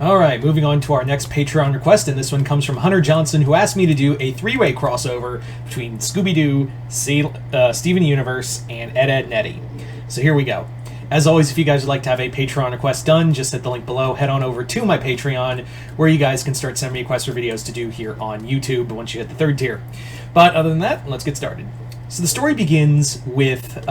Alright, moving on to our next Patreon request, and this one comes from Hunter Johnson, who asked me to do a three-way crossover between Scooby-Doo, Steven Universe, and Ed, and Eddy. So here we go. As always, if you guys would like to have a Patreon request done, just hit the link below, head on over to my Patreon, where you guys can start sending me requests for videos to do here on YouTube once you hit the 3rd tier. But other than that, let's get started. So the story begins with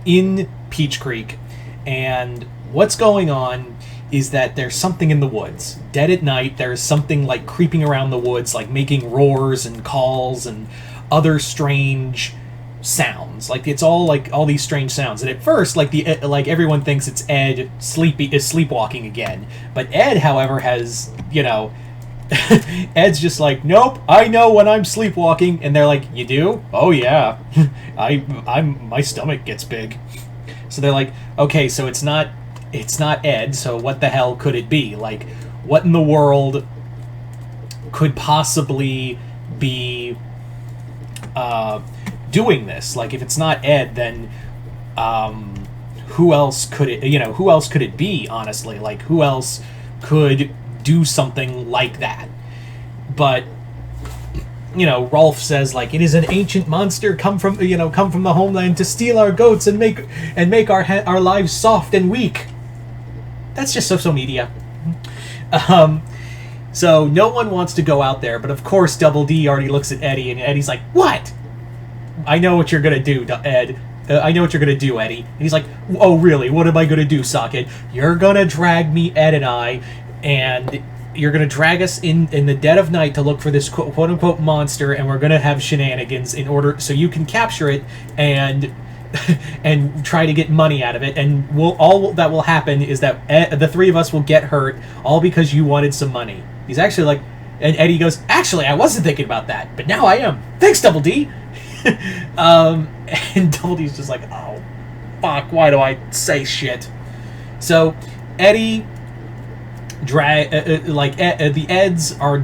in Peach Creek, and what's going on is that there's something in the woods. Dead at night, there's something like creeping around the woods, like making roars and calls and other strange sounds. Like it's all like all these strange sounds. And at first, like everyone thinks it's Ed sleepwalking again. But Ed, however, has, you know, Ed's just like, nope, I know when I'm sleepwalking. And they're like, you do? Oh yeah, my stomach gets big. So they're like, okay, so it's not Ed, so what the hell could it be? Like, what in the world could possibly be doing this? Like, if it's not Ed, then who else could it be, honestly? Like, who else could do something like that? But, you know, Rolf says, like, it is an ancient monster come from the homeland to steal our goats and make our lives soft and weak. That's just social media. So no one wants to go out there, but of course Double D already looks at Eddy, and Eddy's like, what? I know what you're gonna do, Ed. I know what you're gonna do, Eddy. And he's like, oh really? What am I gonna do, Socket? You're gonna drag me, Ed and I, and you're gonna drag us in the dead of night to look for this quote-unquote monster, and we're gonna have shenanigans in order so you can capture it and try to get money out of it, and all that will happen is that the three of us will get hurt, all because you wanted some money. He's actually like, and Eddy goes, actually, I wasn't thinking about that, but now I am. Thanks, Double D. And Double D's just like, oh, fuck, why do I say shit? So, Eddy the Eds are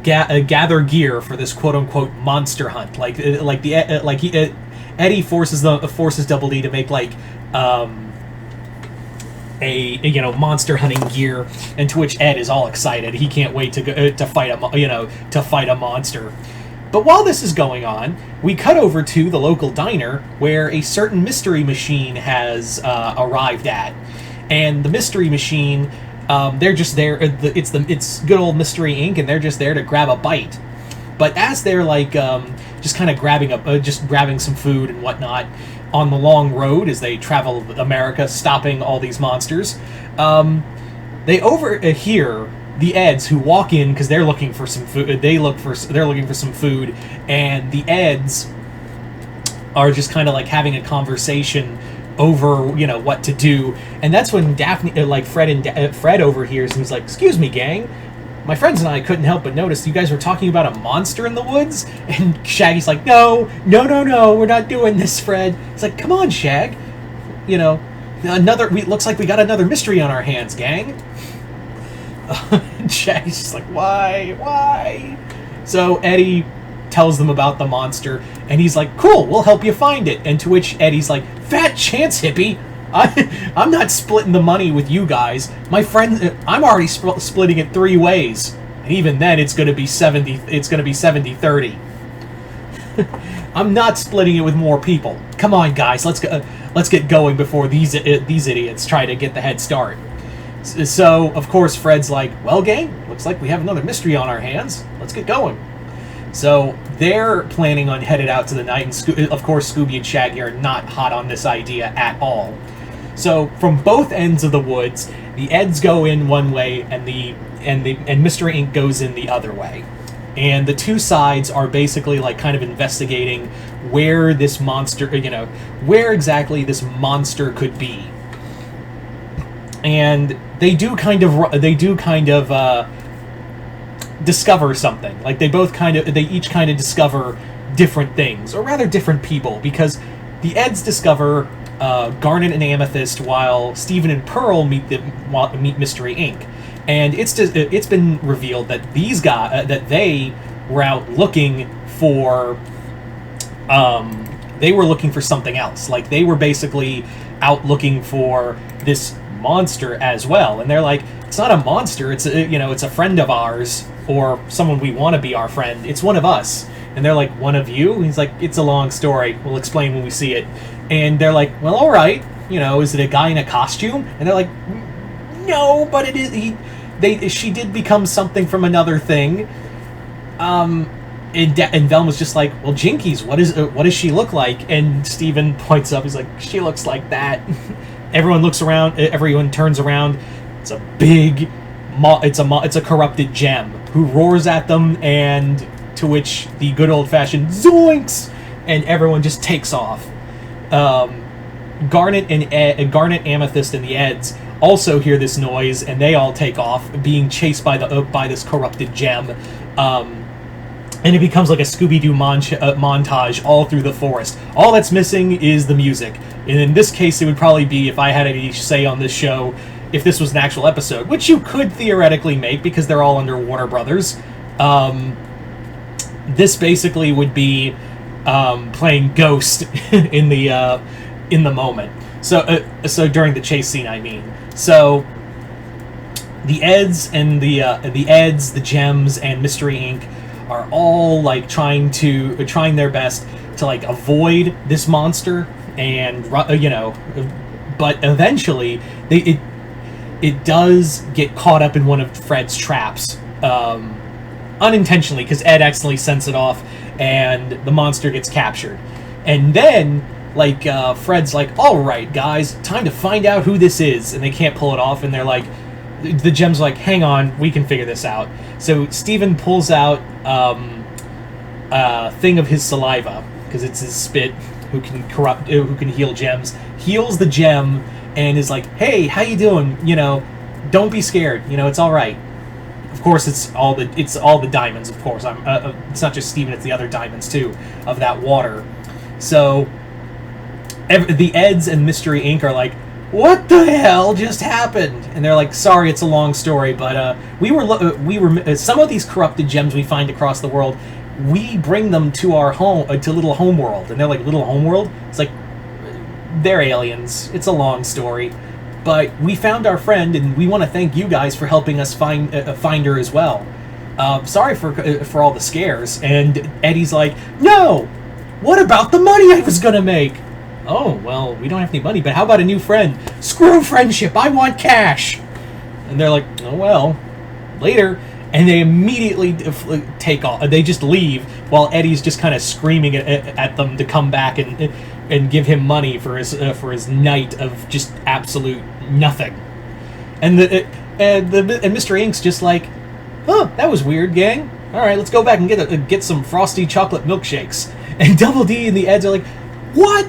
gather gear for this quote-unquote monster hunt. Eddy forces Double D to make like a monster hunting gear, and to which Ed is all excited. He can't wait to fight a monster. But while this is going on, we cut over to the local diner where a certain mystery machine has arrived at, and the mystery machine. They're just there. It's good old Mystery Inc., and they're just there to grab a bite. But as they're like just kind of grabbing some food and whatnot on the long road as they travel America, stopping all these monsters, they overhear the Eds, who walk in because they're looking for some food. They're looking for some food, and the Eds are just kind of like having a conversation over, what to do. And that's when Daphne, Fred overhears, and he's like, excuse me, gang, my friends and I couldn't help but notice you guys were talking about a monster in the woods. And Shaggy's like, no, we're not doing this, Fred. It's like, come on, Shag, looks like we got another mystery on our hands, gang. Shaggy's just like, why? So Eddy tells them about the monster, and he's like, cool, we'll help you find it. And to which Eddie's like, fat chance, hippie. I'm not splitting the money with you guys. My friend, I'm already splitting it 3 ways. And even then, it's going to be 70-30. I'm not splitting it with more people. Come on, guys, let's get going before these idiots try to get the head start. So, of course, Fred's like, well, gang, looks like we have another mystery on our hands. Let's get going. So they're planning on headed out to the night, and of course Scooby and Shaggy are not hot on this idea at all. So from both ends of the woods, the Eds go in one way, and Mr. Inc. goes in the other way. And the two sides are basically like kind of investigating where this monster, where exactly this monster could be. And they do kind of discover something. Like they each kind of discover different things, or rather different people, because the Eds discover Garnet and Amethyst, while Steven and Pearl meet Mystery Inc. And it's been revealed that these guys they were out looking for something else. Like they were basically out looking for this monster as well. And they're like, it's not a monster, it's it's a friend of ours, or someone we want to be our friend. It's one of us. And they're like, one of you? And he's like, it's a long story. We'll explain when we see it. And they're like, well, all right. Is it a guy in a costume? And they're like, no, but it is. She did become something from another thing. And Velma's just like, well, Jinkies, what does she look like? And Steven points up. He's like, she looks like that. Everyone looks around. Everyone turns around. It's a big, it's a corrupted gem who roars at them, and to which the good old fashioned zoinks, and everyone just takes off. Garnet, Amethyst, and the Eds also hear this noise, and they all take off, being chased by this corrupted gem. And it becomes like a Scooby-Doo montage all through the forest. All that's missing is the music. And in this case, it would probably be, if I had any say on this show, if this was an actual episode, which you could theoretically make because they're all under Warner Brothers. This basically would be playing Ghost in the moment. So during the chase scene, I mean. So the Eds and the Gems and Mystery Inc. are all like trying their best to like avoid this monster, and but eventually it does get caught up in one of Fred's traps, unintentionally, because Ed accidentally sends it off, and the monster gets captured. And then Fred's like, all right, guys, time to find out who this is, and they can't pull it off, and they're like, the Gem's like, hang on, we can figure this out. So Steven pulls out a thing of his saliva, because it's his spit, who can heal gems, heals the gem, and is like, hey, how you doing? Don't be scared. It's all right. Of course, it's all the diamonds. Of course, it's not just Steven; it's the other diamonds too of that water. So the Eds and Mystery Inc. are like, what the hell just happened? And they're like, sorry, it's a long story, but we were some of these corrupted gems we find across the world, we bring them to our home, to Little Homeworld. And they're like, Little Homeworld? It's like, they're aliens. It's a long story. But we found our friend, and we want to thank you guys for helping us find her as well. Sorry for all the scares. And Eddie's like, no! What about the money I was gonna make? Oh, well, we don't have any money, but how about a new friend? Screw friendship, I want cash! And they're like, oh well, later. And they immediately take off. They just leave, while Eddie's just kind of screaming at them to come back and give him money for his night of just absolute nothing. And Mr. Ink's just like, huh, that was weird, gang. All right, let's go back and get some frosty chocolate milkshakes. And Double D and the Eds are like, what?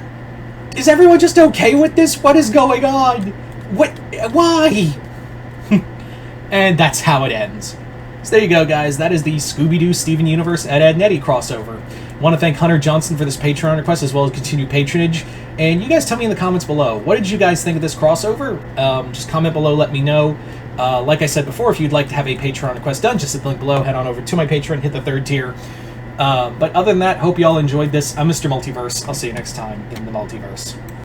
Is everyone just okay with this? What is going on? What? Why? And that's how it ends. So there you go, guys. That is the Scooby-Doo Steven Universe Ed, and Eddy crossover. I want to thank Hunter Johnson for this Patreon request, as well as continued patronage. And you guys tell me in the comments below, what did you guys think of this crossover? Just comment below, let me know. Like I said before, if you'd like to have a Patreon request done, just hit the link below, head on over to my Patreon, hit the 3rd tier. But other than that, hope you all enjoyed this. I'm Mr. Multiverse. I'll see you next time in the Multiverse.